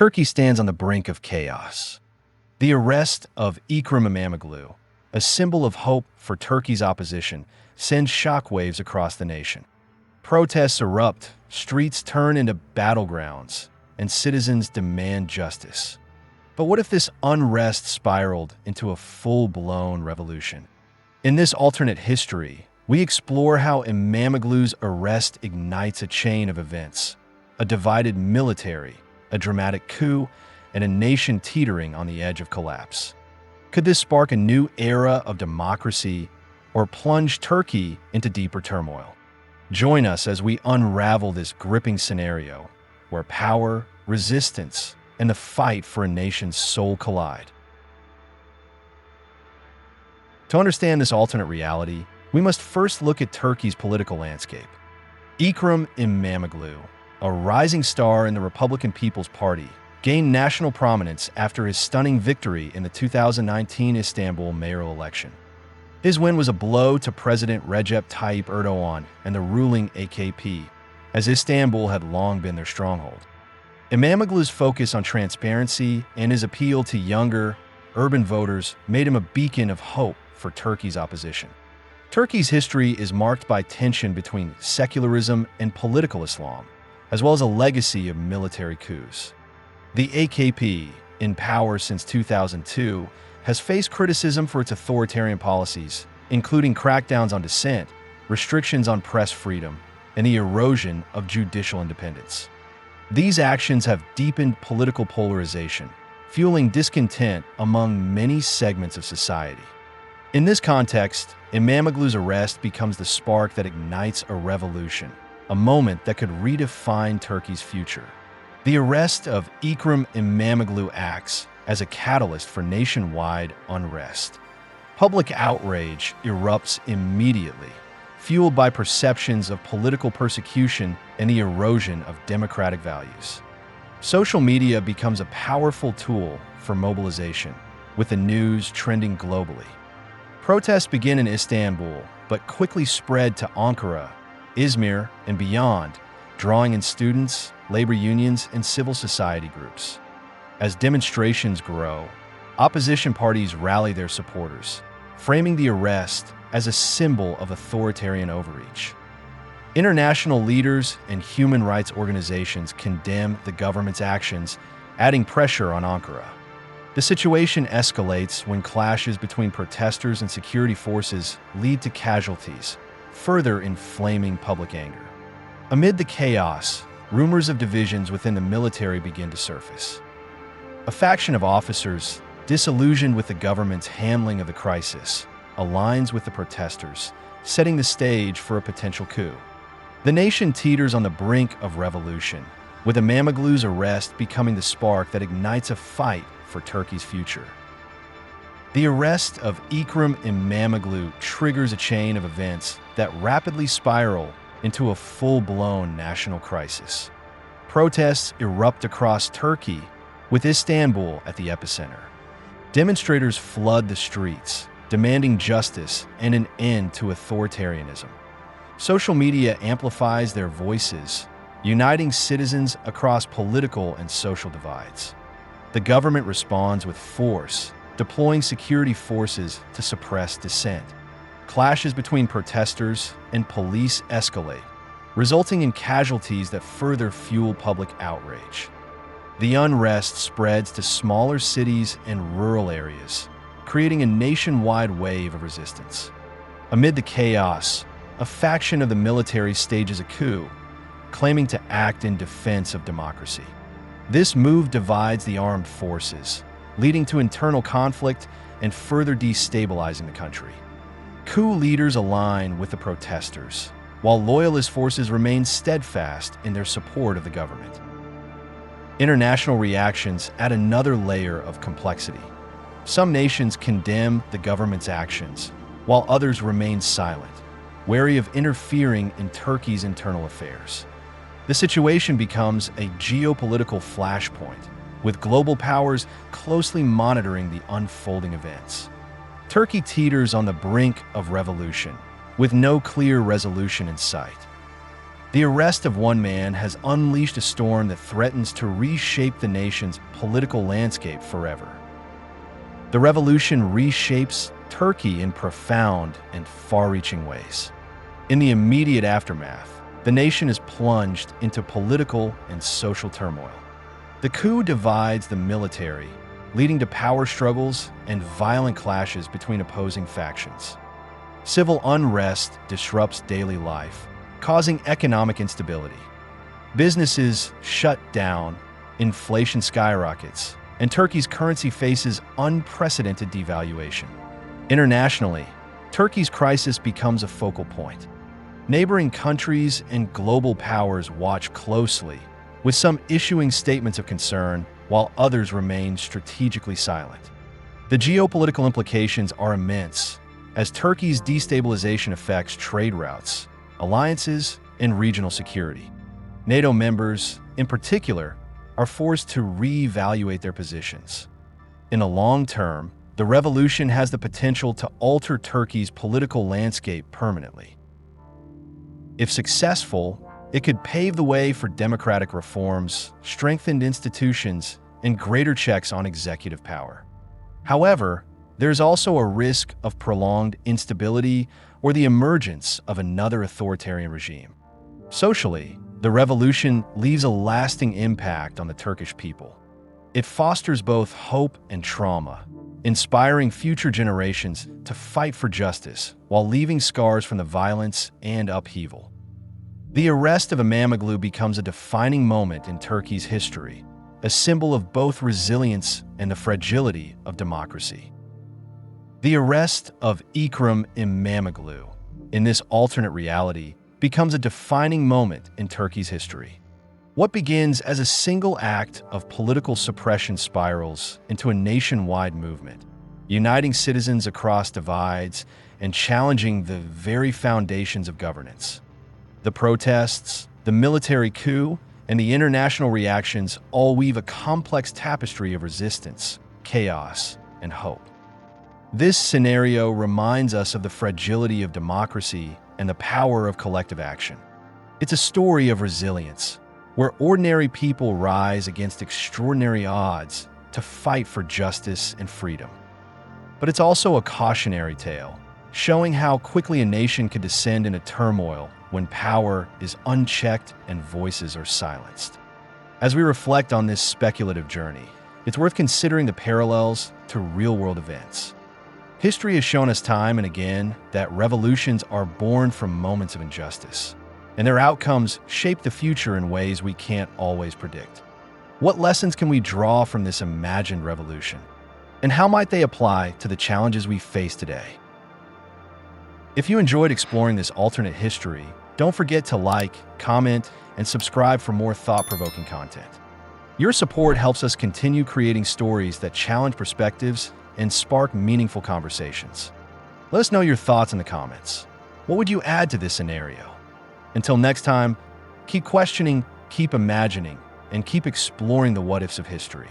Turkey stands on the brink of chaos. The arrest of Ekrem İmamoğlu, a symbol of hope for Turkey's opposition, sends shockwaves across the nation. Protests erupt, streets turn into battlegrounds, and citizens demand justice. But what if this unrest spiraled into a full-blown revolution? In this alternate history, we explore how Imamoglu's arrest ignites a chain of events, a divided military, a dramatic coup, and a nation teetering on the edge of collapse. Could this spark a new era of democracy or plunge Turkey into deeper turmoil? Join us as we unravel this gripping scenario where power, resistance, and the fight for a nation's soul collide. To understand this alternate reality, we must first look at Turkey's political landscape. Ekrem İmamoğlu, a rising star in the Republican People's Party, gained national prominence after his stunning victory in the 2019 Istanbul mayoral election. His win was a blow to President Recep Tayyip Erdoğan and the ruling AKP, as Istanbul had long been their stronghold. Imamoglu's focus on transparency and his appeal to younger, urban voters made him a beacon of hope for Turkey's opposition. Turkey's history is marked by tension between secularism and political Islam, as well as a legacy of military coups. The AKP, in power since 2002, has faced criticism for its authoritarian policies, including crackdowns on dissent, restrictions on press freedom, and the erosion of judicial independence. These actions have deepened political polarization, fueling discontent among many segments of society. In this context, Imamoglu's arrest becomes the spark that ignites a revolution, a moment that could redefine Turkey's future. The arrest of Ekrem İmamoğlu acts as a catalyst for nationwide unrest. Public outrage erupts immediately, fueled by perceptions of political persecution and the erosion of democratic values. Social media becomes a powerful tool for mobilization, with the news trending globally. Protests begin in Istanbul, but quickly spread to Ankara, Izmir, and beyond, drawing in students, labor unions, and civil society groups. As demonstrations grow, opposition parties rally their supporters, framing the arrest as a symbol of authoritarian overreach. International leaders and human rights organizations condemn the government's actions, adding pressure on Ankara. The situation escalates when clashes between protesters and security forces lead to casualties, further inflaming public anger. Amid the chaos, rumors of divisions within the military begin to surface. A faction of officers, disillusioned with the government's handling of the crisis, aligns with the protesters, setting the stage for a potential coup. The nation teeters on the brink of revolution, with Imamoglu's arrest becoming the spark that ignites a fight for Turkey's future. The arrest of Ekrem İmamoğlu triggers a chain of events that rapidly spiral into a full-blown national crisis. Protests erupt across Turkey, with Istanbul at the epicenter. Demonstrators flood the streets, demanding justice and an end to authoritarianism. Social media amplifies their voices, uniting citizens across political and social divides. The government responds with force, deploying security forces to suppress dissent. Clashes between protesters and police escalate, resulting in casualties that further fuel public outrage. The unrest spreads to smaller cities and rural areas, creating a nationwide wave of resistance. Amid the chaos, a faction of the military stages a coup, claiming to act in defense of democracy. This move divides the armed forces, leading to internal conflict and further destabilizing the country. Coup leaders align with the protesters, while loyalist forces remain steadfast in their support of the government. International reactions add another layer of complexity. Some nations condemn the government's actions, while others remain silent, wary of interfering in Turkey's internal affairs. The situation becomes a geopolitical flashpoint, with global powers closely monitoring the unfolding events. Turkey teeters on the brink of revolution, with no clear resolution in sight. The arrest of one man has unleashed a storm that threatens to reshape the nation's political landscape forever. The revolution reshapes Turkey in profound and far-reaching ways. In the immediate aftermath, the nation is plunged into political and social turmoil. The coup divides the military, leading to power struggles and violent clashes between opposing factions. Civil unrest disrupts daily life, causing economic instability. Businesses shut down, inflation skyrockets, and Turkey's currency faces unprecedented devaluation. Internationally, Turkey's crisis becomes a focal point. Neighboring countries and global powers watch closely, with some issuing statements of concern while others remain strategically silent. The geopolitical implications are immense, as Turkey's destabilization affects trade routes, alliances, and regional security. NATO members, in particular, are forced to reevaluate their positions. In the long term, the revolution has the potential to alter Turkey's political landscape permanently. If successful, it could pave the way for democratic reforms, strengthened institutions, and greater checks on executive power. However, there's also a risk of prolonged instability or the emergence of another authoritarian regime. Socially, the revolution leaves a lasting impact on the Turkish people. It fosters both hope and trauma, inspiring future generations to fight for justice while leaving scars from the violence and upheaval. The arrest of Imamoglu becomes a defining moment in Turkey's history, a symbol of both resilience and the fragility of democracy. The arrest of Ekrem İmamoğlu, in this alternate reality, becomes a defining moment in Turkey's history. What begins as a single act of political suppression spirals into a nationwide movement, uniting citizens across divides and challenging the very foundations of governance. The protests, the military coup, and the international reactions all weave a complex tapestry of resistance, chaos, and hope. This scenario reminds us of the fragility of democracy and the power of collective action. It's a story of resilience, where ordinary people rise against extraordinary odds to fight for justice and freedom. But it's also a cautionary tale, showing how quickly a nation could descend into turmoil when power is unchecked and voices are silenced. As we reflect on this speculative journey, it's worth considering the parallels to real-world events. History has shown us time and again that revolutions are born from moments of injustice, and their outcomes shape the future in ways we can't always predict. What lessons can we draw from this imagined revolution? And how might they apply to the challenges we face today? If you enjoyed exploring this alternate history, don't forget to like, comment, and subscribe for more thought-provoking content. Your support helps us continue creating stories that challenge perspectives and spark meaningful conversations. Let us know your thoughts in the comments. What would you add to this scenario? Until next time, keep questioning, keep imagining, and keep exploring the what-ifs of history.